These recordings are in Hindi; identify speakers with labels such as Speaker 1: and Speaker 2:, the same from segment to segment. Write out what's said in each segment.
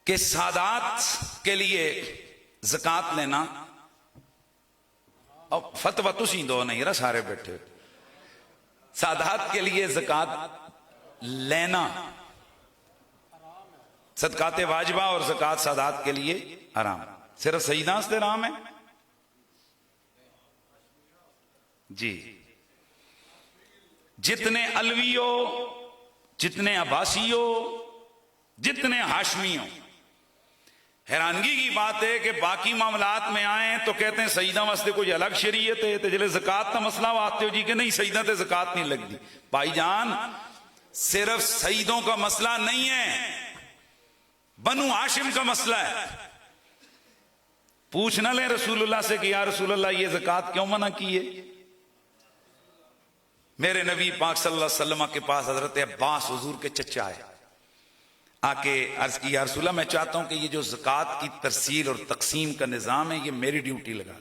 Speaker 1: कि सादात के लिए ज़कात लेना, अब फतवा तुसी दो नहीं रहा सारे बैठे, सादात के लिए ज़कात लेना सदकाते वाजिबा और ज़कात सादात के लिए हराम, सिर्फ सईदा से हराम है जी। जितने अलवी हो, जितने अब्बासी हो, जितने हाशमी हो, हैरानगी की बात है कि बाकी मामलात में आए तो कहते हैं सईदा वास्ते कोई अलग शरीयत है, तो जिले ज़कात का मसला आते हो जी कि नहीं सईदा ते ज़कात नहीं लगती। भाईजान सिर्फ सईदों का मसला नहीं है, बनु हाशिम का मसला है। पूछ ना ले रसूलुल्लाह से कि या रसूलुल्लाह ये ज़कात क्यों मना की है। मेरे नबी पाक सल्लल्लाहु अलैहि वसल्लम के पास हजरत अब्बास हुजूर के चचा आए, आके अर्ज की या रसूलल्लाह मैं चाहता हूं कि ये जो ज़कात की तरसील और तकसीम का निज़ाम है ये मेरी ड्यूटी लगा,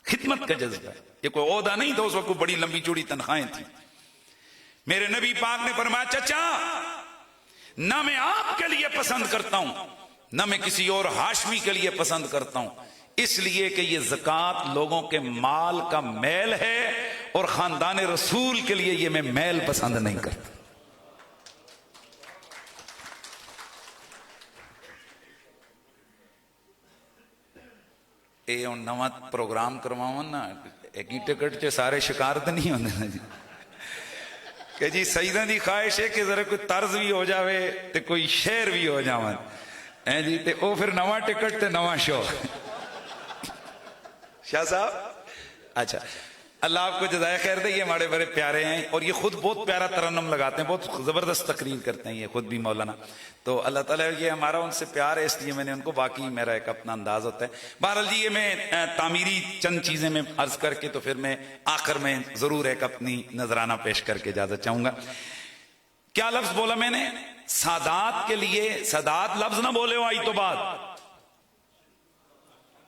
Speaker 1: खिदमत का जज्बा है, ये कोई ओहदा नहीं था उस वक्त, बड़ी लंबी चौड़ी तनख्वाहें थी। मेरे नबी पाक ने फरमाया चचा ना मैं आपके लिए पसंद करता हूं ना मैं किसी और हाशमी के लिए पसंद करता हूं, इसलिए कि ये ज़कात लोगों के माल का मैल है और खानदान रसूल के लिए ये मैं मैल पसंद नहीं करता। ये हम नवा प्रोग्राम करवाओ ना, एक ही टिकट च सारे शिकार तो नहीं होंगे ना जी कि जी सईदा की ख्वाहिश है कि जरा कोई तर्ज भी हो जाए तो कोई शेर भी हो जावन है जी, तो वो फिर नवा टिकट ते नवा शो। शाह साहब अच्छा, अल्लाह आपको जज़ाए खैर दे, ये हमारे बड़े प्यारे हैं और ये खुद बहुत प्यारा तरन्नुम लगाते हैं, बहुत ज़बरदस्त तकरीर करते हैं ये खुद भी मौलाना, तो अल्लाह ताला ये हमारा उनसे प्यार है इसलिए मैंने उनको, बाकी मेरा एक अपना अंदाज होता है। बहरहाल जी ये मैं तामीरी चंद चीज़ें मैं अर्ज करके तो फिर मैं आखिर में ज़रूर एक अपनी नजराना पेश करके इजाज़त चाहूँगा। क्या लफ्ज़ बोला मैंने? सादात के लिए, सादात लफ्ज़ ना बोले हो आई तो बात,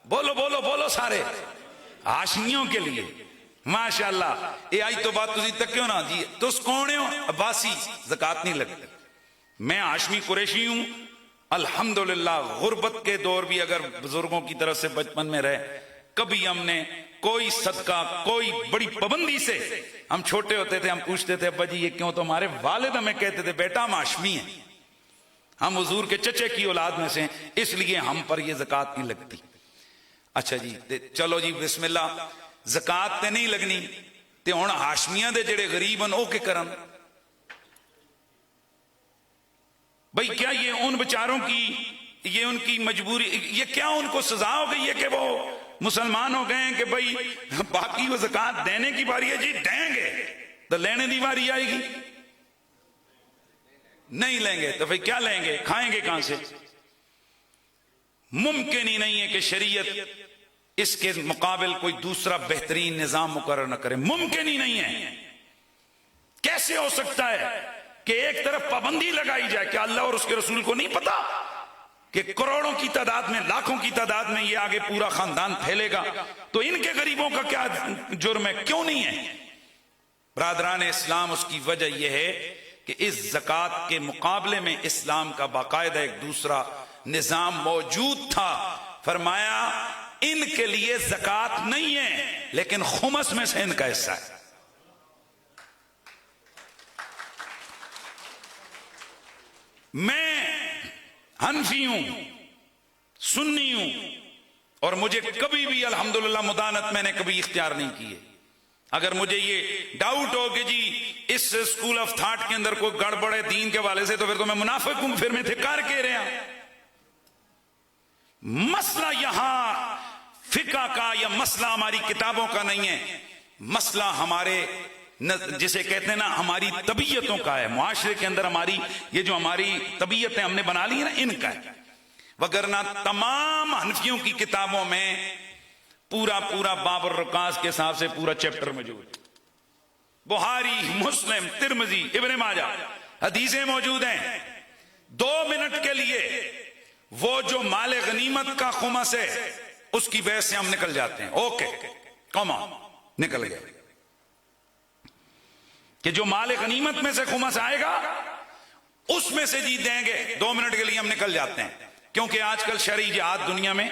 Speaker 1: बोलो बोलो बोलो सारे, हाशमियों के लिए माशाअल्लाह ये आई तो बात तुझी तक क्यों ना जी, तुस कौन हो? अब्बासी, ज़कात नहीं लगती। मैं हाशमी कुरैशी हूं अल्हम्दुलिल्लाह, गुर्बत के दौर भी अगर बुजुर्गों की तरफ से बचपन में रहे, कभी हमने कोई सदका, कोई बड़ी पाबंदी से, हम छोटे होते थे हम पूछते थे अब्बा जी ये क्यों, तो हमारे वालिद हमें कहते थे बेटा हम हाशमी हैं, हम हुजूर के चचे की औलाद में से, इसलिए हम पर ये ज़कात नहीं लगती। अच्छा जी चलो जी बिस्मिल्लाह, ज़कात ते नहीं लगनी ते हुण हाशमियां दे जेड़े गरीब हैं वो के करन भाई? क्या ये उन बेचारों की, ये उनकी मजबूरी, ये क्या उनको सजा हो गई है कि वो मुसलमान हो गए हैं कि भाई बाकी वो ज़कात देने की बारी है जी, देंगे तो लेने की बारी आएगी, नहीं लेंगे तो फिर क्या लेंगे, खाएंगे कहां से? मुमकिन ही नहीं है कि शरीयत इसके मुकाबिल कोई दूसरा बेहतरीन निजाम मुकर्रर न करे, मुमकिन ही नहीं है। कैसे हो सकता है कि एक तरफ पाबंदी लगाई जाए, कि अल्लाह और उसके रसूल को नहीं पता कि करोड़ों की तादाद में, लाखों की तादाद में ये आगे पूरा खानदान फैलेगा, तो इनके गरीबों का क्या जुर्म है, क्यों नहीं है? बरादरान इस्लाम, उसकी वजह यह है कि इस ज़कात के मुकाबले में इस्लाम का बाकायदा एक दूसरा निजाम मौजूद था। फरमाया इनके लिए ज़कात नहीं है लेकिन खुमस में से इनका हिस्सा है। मैं हनफी हूं, सुन्नी हूं और मुझे कभी भी अल्हम्दुलिल्लाह मुदानत मैंने कभी इख्तियार नहीं की है। अगर मुझे ये डाउट हो कि जी इस स्कूल ऑफ थॉट के अंदर कोई गड़बड़ है दीन के वाले से, तो फिर तो मैं मुनाफिक हूं, फिर मैं धिक्कार कह रहे हैं। मसला यहां फिका का या मसला हमारी किताबों का नहीं है, मसला हमारे जिसे कहते हैं ना हमारी तबीयतों का है। मुआशरे के अंदर हमारी ये जो हमारी तबीयतें हमने बना ली है ना, इनका है। वगरना तमाम हनफियों की किताबों में पूरा पूरा बाबर रुकास के हिसाब से पूरा चैप्टर मौजूद है। बुहारी, मुस्लिम, तिरमिजी, इब्ने माजा हदीसें मौजूद हैं। 2 मिनट के लिए वो जो माले गनीमत का खुमस है उसकी बहस से हम निकल जाते हैं। ओके कॉमा निकल गए कि जो माले गनीमत में से खुमस आएगा उसमें से जी देंगे, 2 मिनट के लिए हम निकल जाते हैं। क्योंकि आजकल शरई जिहाद दुनिया में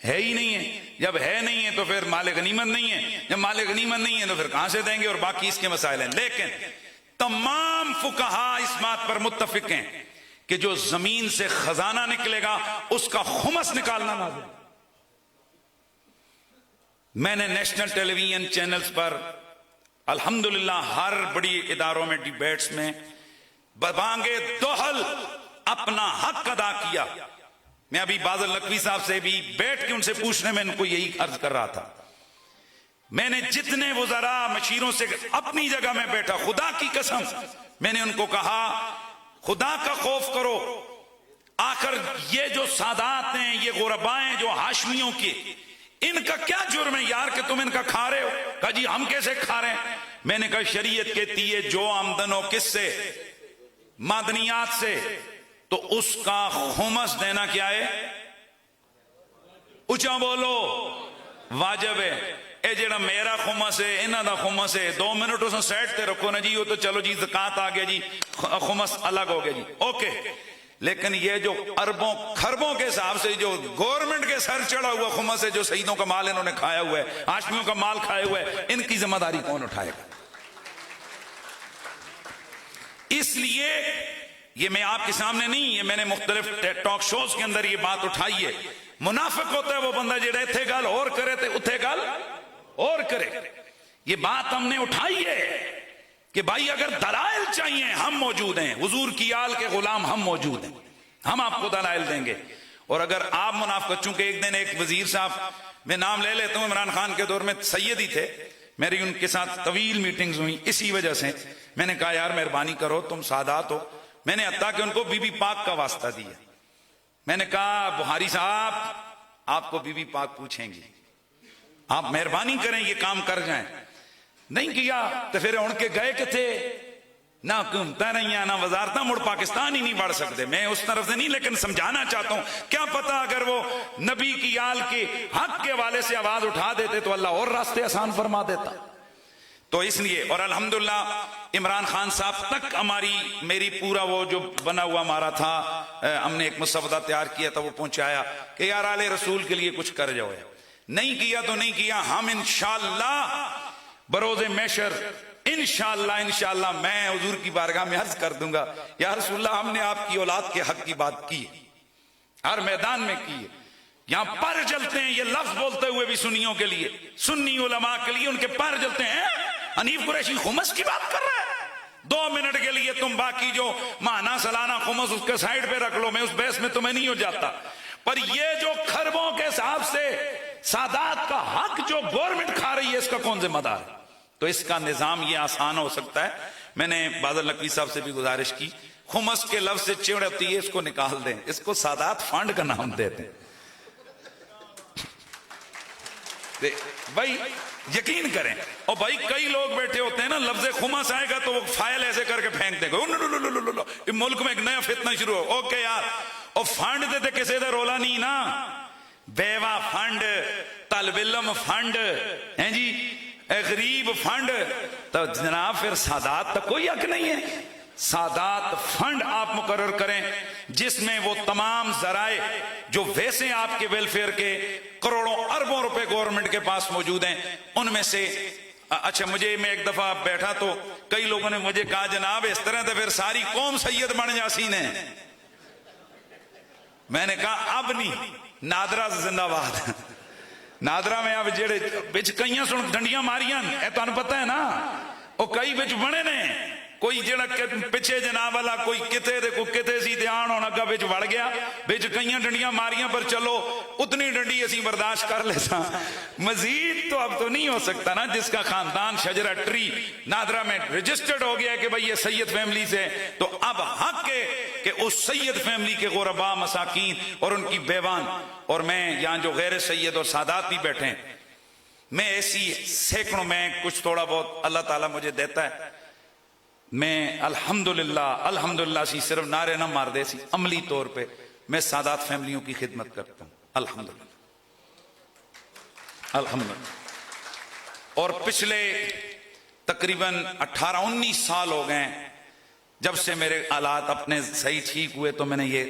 Speaker 1: है ही नहीं है। जब है नहीं है तो फिर माले गनीमत नहीं है, जब माले गनीमत नहीं है तो फिर कहां से देंगे, और बाकी इसके मसाइल हैं। लेकिन तमाम फुकहा इस बात पर मुत्तफिक हैं कि जो जमीन से खजाना निकलेगा उसका खुमस निकालना लाज़िम। मैंने नेशनल टेलीविजन चैनल्स पर अल्हम्दुलिल्लाह हर बड़ी इदारों में डिबेट्स में बबांगे दोहल अपना हक अदा किया। मैं अभी बादल नकवी साहब से भी बैठ के उनसे पूछने में उनको यही अर्ज कर रहा था। मैंने जितने वज़रा मशीरों से अपनी जगह में बैठा, खुदा की कसम मैंने उनको कहा खुदा का खौफ करो, आखिर ये जो सादात हैं, ये गुरबाएं जो हाशमियों के, इनका क्या जुर्म है यार कि तुम इनका खा रहे हो? कहा जी हम कैसे खा रहे हैं? मैंने कहा शरीयत कहती है जो आमदन हो किससे, मादनियात से, तो उसका खुमस देना क्या है? ऊंचा बोलो, वाजिब है। ए जेड़ा मेरा खुमस है, इन्हां दा खुमस है, 2 मिनट उस साइड ते रखो ना जी, वो तो चलो जी ज़कात आ गया जी, खुमस अलग हो गया जी, ओके। लेकिन ये जो अरबों खरबों के हिसाब से जो गवर्नमेंट के सर चढ़ा हुआ खुमस है, जो शहीदों का माल इन्होंने खाया हुआ है, हाशमियों का माल खाया हुआ है, इनकी जिम्मेदारी कौन उठाएगा? इसलिए ये मैं आपके सामने नहीं, ये मैंने मुख्तलिफ टॉक शोज के अंदर ये बात उठाई है। मुनाफिक होता है वो बंदा जेड़ा इत्थे गल और करे ते उथे गल और करे। ये बात हमने उठाई है कि भाई अगर दलाइल चाहिए हम मौजूद हैं, हुजूर की आल के गुलाम हम मौजूद हैं, हम आपको दलाइल देंगे। और अगर आप मुनाफिक, चूंकि एक दिन एक वजीर साहब, मैं नाम ले लेता हूं, इमरान खान के दौर में सैयद ही थे, मेरी उनके साथ तवील मीटिंग्स हुई, इसी वजह से मैंने कहा यार मेहरबानी करो, तुम सादात हो। मैंने हत्ता कि उनको बीबी पाक का वास्ता दिया। मैंने कहा बुहारी साहब आपको बीबी पाक पूछेंगी, आप मेहरबानी करें ये काम कर जाएं। नहीं किया तो फिर उड़ के गए किथे, ना हुकूमत रही ना वजारत, मुड़ पाकिस्तान ही नहीं बढ़ सकते। मैं उस तरफ से नहीं, लेकिन समझाना चाहता हूं, क्या पता अगर वो नबी की आल के हक के वाले से आवाज उठा देते तो अल्लाह और रास्ते आसान फरमा देता। तो इसलिए, और अल्हम्दुलिल्लाह इमरान खान साहब तक मेरी पूरा वो जो बना हुआ हमारा था, हमने एक मुसवदा तैयार किया था, वो पहुंचाया कि यार आले रसूल के लिए कुछ कर जाओ। नहीं किया तो नहीं किया, हम इंशाअल्लाह बरोज़े महशर इंशाअल्लाह मैं हुजूर की बारगाह में अर्ज कर दूंगा, या रसूलल्लाह हमने आपकी औलाद के हक की बात की है, हर मैदान में की है। यहां पर जलते हैं, ये लफ्ज बोलते हुए भी सुन्नियों के लिए, सुन्नी उलमा के लिए उनके पर जलते हैं। हनीफ कुरैशी खुमस की बात कर रहा है 2 मिनट के लिए, तुम बाकी जो माना सालाना खुमस उसके साइड पे रख लो, मैं उस बहस में तुम्हें नहीं हो जाता। पर ये जो खरबों के हिसाब से सादात का हक जो गवर्नमेंट खा रही है, इसका कौन जिम्मेदार है? तो इसका निजाम ये आसान हो सकता है। मैंने बादल नकवी साहब से भी गुजारिश की, खुमस के लफ्ज से चिड़ होती है, इसको निकाल दें, इसको सादात फंड का नाम देते हैं। भाई यकीन करें, और भाई कई लोग बैठे होते हैं ना, लफ्ज खुमस आएगा तो वो फाइल ऐसे करके फेंक देंगे, मुल्क में एक नया फितना शुरू हो। ओके यार, और फंड देते किसी का रोला नहीं ना, बेवा फंड, तलबिलम फंड है जी, गरीब फंड, तो जनाब फिर सादात तक कोई हक नहीं है। सादात फंड आप मुकर्रर करें जिसमें वो तमाम जराए जो वैसे आपके वेलफेयर के करोड़ों अरबों रुपए गवर्नमेंट के पास मौजूद हैं, उनमें से अच्छा, मुझे मैं एक दफा बैठा तो कई लोगों ने मुझे कहा जनाब इस तरह तो फिर सारी कौम सैयद बन जासी ने। मैंने कहा अब नहीं, नादरा जिंदाबाद। नादरा में अब जेड़े बिच कई सुन डंडियां मारियां, तुहानू पता है ना, वो कई बिच बने ने, कोई जेड़ा पिछे जनाब वाला कोई किथे दे कोई किथे सी ते आण होना अगा बिच वड़ गया, बिच कई डंडियां मारियां, पर चलो उतनी डंडी असी बर्दाश्त कर लेता, मजीद तो अब तो नहीं हो सकता ना। जिसका खानदान शजरा ट्री नादरा में रजिस्टर्ड हो गया कि भाई ये सैयद फैमिली से, तो अब हक है कि उस सैयद फैमिली के गुरबा मसाकीन और उनकी बेवान, और मैं यहाँ जो गैर सैयद और सादात भी बैठे हैं, मैं ऐसी सैकड़ों में कुछ थोड़ा बहुत अल्लाह ताला मुझे देता है, मैं अल्हम्दुलिल्लाह सी सिर्फ नारे ना मार दे सी, अमली तौर पे मैं सादात फैमिलियों की खिदमत करता हूं अल्हम्दुलिल्लाह। और पिछले तकरीबन 18-19 साल हो गए जब से मेरे हालात अपने सही ठीक हुए, तो मैंने ये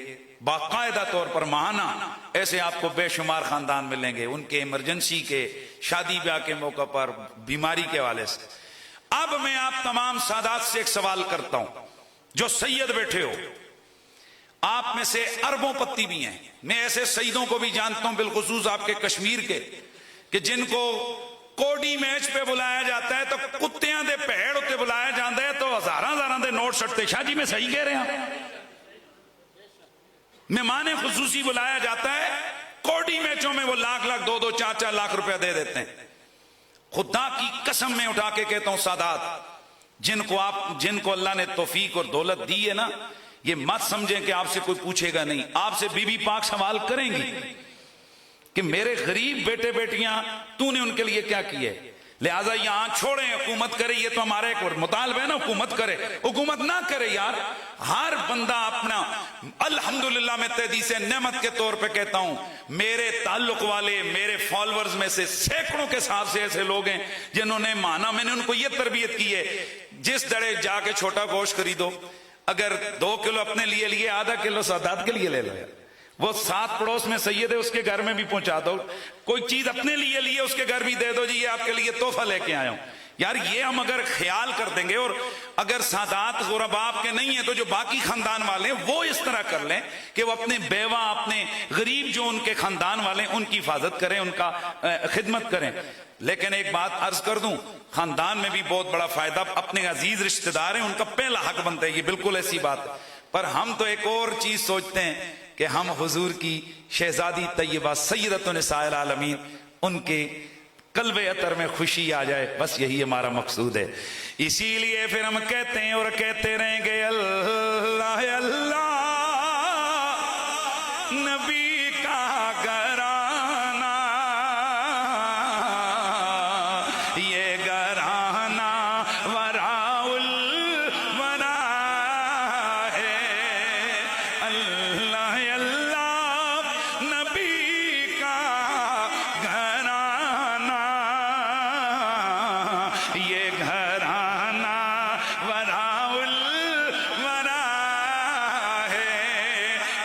Speaker 1: बाकायदा तौर पर माहाना ऐसे आपको बेशुमार खानदान मिलेंगे, उनके इमरजेंसी के, शादी ब्याह के मौके पर, बीमारी के हवाले से। अब मैं आप तमाम सादात से एक सवाल करता हूं, जो सैयद बैठे हो, आप में से अरबों पत्ती भी हैं, मैं ऐसे सईदों को भी जानता हूं, बिलखुसूस आपके कश्मीर के, कि जिनको कोडी मैच पे बुलाया जाता है तो कुत्तियां दे भेड़ उत्ते बुलाया जाता है तो हजारां दे नोट सटते। शाह जी मैं सही कह रहा हूं? मेहमान खुसूसी बुलाया जाता है, कोडी मैचों में वो लाख लाख 2-2 4-4 लाख रुपया दे देते हैं। खुदा की कसम में उठा के कहता हूं सादात, जिनको अल्लाह ने तौफीक और दौलत दी है ना, ये मत समझें कि आपसे कोई पूछेगा नहीं, आपसे बीबी पाक सवाल करेंगी कि मेरे गरीब बेटे बेटियां तूने उनके लिए क्या किए। लिहाजा यहां छोड़ें, हुकूमत करे, ये तो हमारा एक मुतालबा है ना, हुकूमत करे। हुकूमत ना करे यार, हर बंदा अपना अल्हम्दुलिल्लाह में तेजी से नेमत के तौर पे कहता हूं, मेरे ताल्लुक वाले, मेरे फॉलोअर्स में से सैकड़ों के साथ से ऐसे लोग हैं जिन्होंने माना, मैंने उनको ये तरबियत की है, जिस दड़े जाके छोटा गोश्त खरीदो, अगर 2 किलो अपने लिए लिए, आधा किलो सादात के लिए ले लो यार। वो 7 पड़ोस में सैयद है, उसके घर में भी पहुंचा दो। कोई चीज अपने लिए लिए, उसके घर भी दे दो, जी ये आपके लिए तोहफा लेके आया हूं। यार ये हम अगर ख्याल कर देंगे, और अगर सादात गुरबा आपके नहीं है तो जो बाकी खानदान वाले हैं वो इस तरह कर लें कि वो अपने बेवा, अपने गरीब जो उनके खानदान वाले हैं उनकी हिफाजत करें, उनका खिदमत करें। लेकिन एक बात अर्ज कर दूं, खानदान में भी बहुत बड़ा फायदा, अपने अजीज रिश्तेदार हैं उनका पहला हक बनता है, ये बिल्कुल ऐसी बात है। पर हम तो एक और चीज सोचते हैं कि हम हुजूर की शहजादी तैयबा सय्यदतुन निसाइल आलमीन, उनके कल्बे अतर में खुशी आ जाए, बस यही हमारा मकसूद है। इसीलिए फिर हम कहते हैं और कहते रहेंगे, अल्लाह अल्लाह नबी का घराना, ये घराना वराउल वरा है। अल्लाह अल्लाह नबी का घराना, ये घराना वराउल वरा है।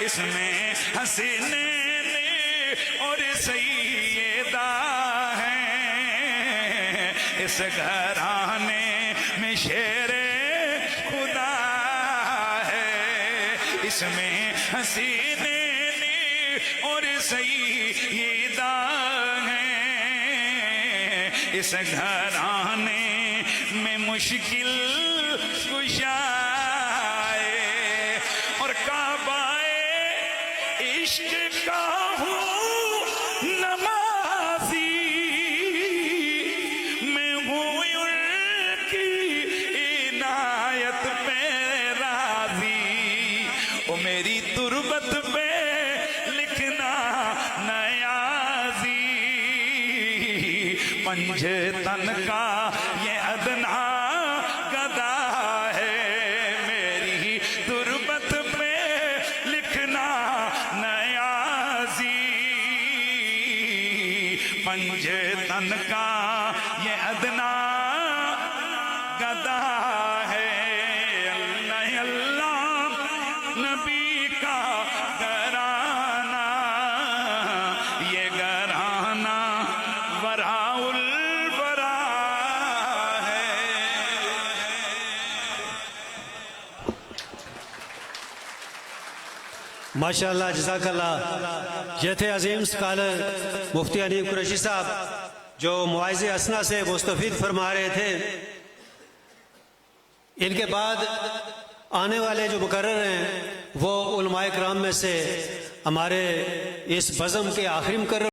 Speaker 1: इसमें हसीने और सैयदा हैं, इस घराने में शेरे खुदा है। इसमें हसीने और सैयदा हैं, इस घराने में मुश्किल कुशाए और काबाए इश्क का हूँ नमाजी, मैं हूँ उनकी इनायत पे राजी। ओ मेरी तुरबत पे लिखना नयाजी, पंजे तन का ये अदना गदा है। मेरी तुरबत पे लिखना नयाजी, पंजे तन का ये अदना गदा है। अल्लाह अल्लाह नबी का घराना, ये घराना वराउल वरा है।
Speaker 2: माशाअल्लाह, जज़ाकल्लाह। ये थे अजीम स्कॉलर मुफ्ती अनीम कुरैशी साहब, जो मुआइज़े असना से मुस्तफ़ीद फरमा रहे थे। इनके बाद आने वाले जो मुकर्रर हैं वो उलमाए किराम में से हमारे इस बज़म के आखिरी मुकर्रर